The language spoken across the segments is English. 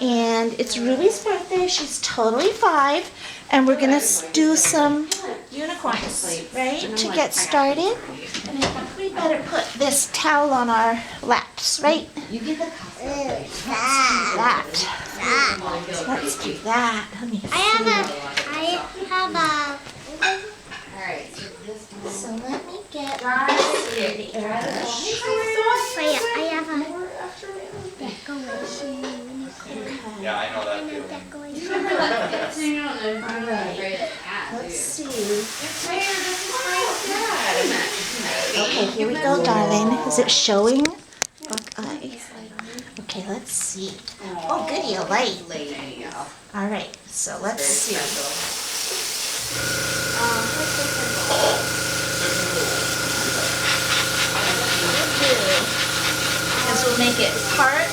And it's Ruby's birthday. She's totally 5. And we're going to do some unicorns, right, to get started. And I think we better put this towel on our laps, right? You get the Let's do that. Let's do that. Let me see. I have a. Alright, so this one. So let me get the Wait, I have a decoration. Yeah, I know that feeling. Decoration. Alright, let's see. Okay, here we go, darling. Is it showing? Okay. Okay, let's see. Oh, goody, a light. Alright, so let's see. Because we'll make it part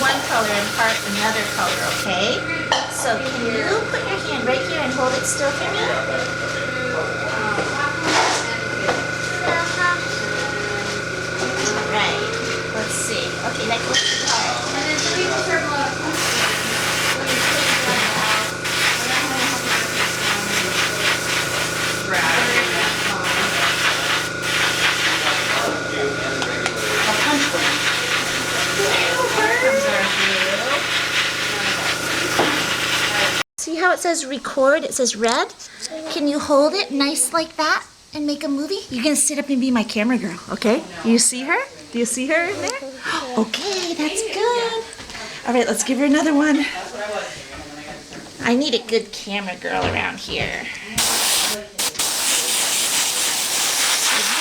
one color and part another color, okay? So can you put your hand right here and hold it still for me? Right. Let's see. Okay, next let's do the heart. See how it says record? It says red. Can you hold it nice like that and make a movie? You're gonna sit up and be my camera girl, okay? You see her? Do you see her in there? Okay, that's good. All right, let's give her another one. I need a good camera girl around here. So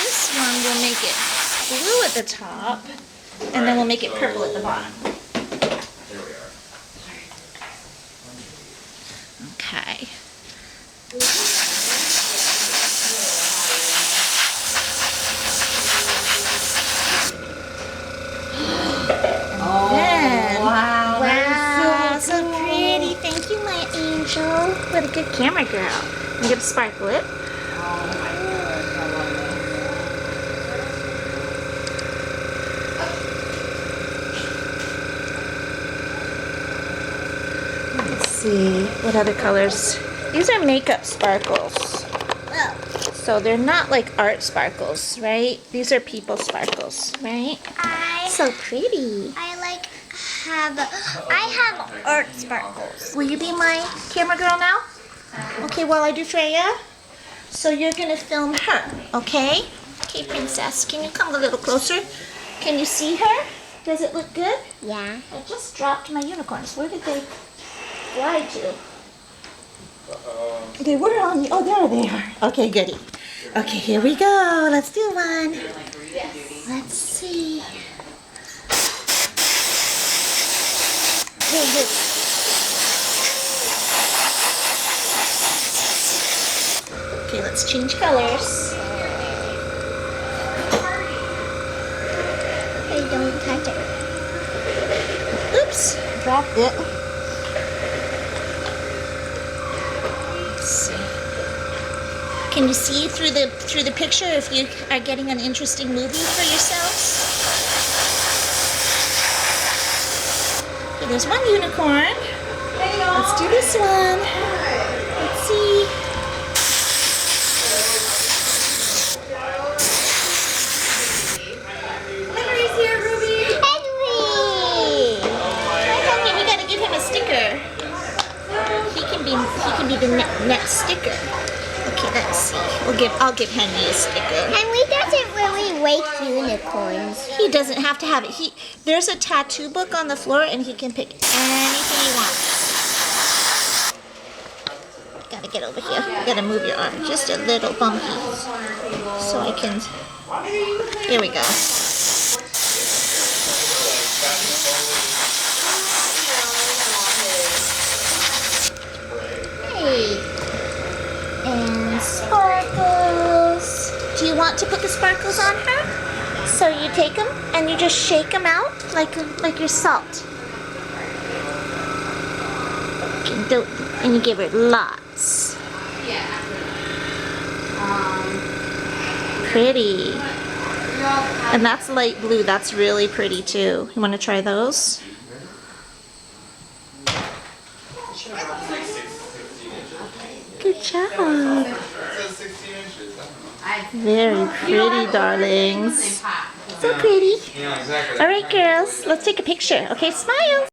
this one will make it blue at the top, and then we'll make it purple at the bottom. Okay. Wow, so pretty. Thank you, my angel. What a good camera girl. I'm gonna sparkle it. Let's see, what other colors? These are makeup sparkles. So they're not like art sparkles, right? These are people sparkles, right? So pretty. I have art sparkles. Will you be my camera girl now? Okay, while I do Freya. So you're gonna film her, okay? Okay, princess, can you come a little closer? Can you see her? Does it look good? Yeah. I just dropped my unicorns. Where did they fly to? They were on the, oh, there they are. Okay, goody. Okay, here we go. Let's do one. Let's see. Okay, let's change colors. Hey, don't touch it. Oops, dropped it. Let's see. Can you see through the picture if you are getting an interesting movie for yourselves? Okay, there's one unicorn. Let's do this one. Let's see. Henry's here, Ruby. Henry. Henry, we gotta give him a sticker. He can be the next sticker. Okay, let's see. I'll give Henry a sticker. Henry doesn't really like unicorns. He doesn't have to have it. There's a tattoo book on the floor, and he can pick anything he wants. Gotta get over here. Gotta move your arm just a little bumpy, so I can. Here we go. Hey. And sparkles. Do you want to put the sparkles on her? So you take them and you just shake them out like your salt. And you give her lots. Pretty. And that's light blue. That's really pretty too. You want to try those? Like 16 inches. Good job. It says 16 inches. I don't know. Very pretty, darlings. So pretty. Yeah, exactly. All right, girls, let's take a picture. Okay, smile.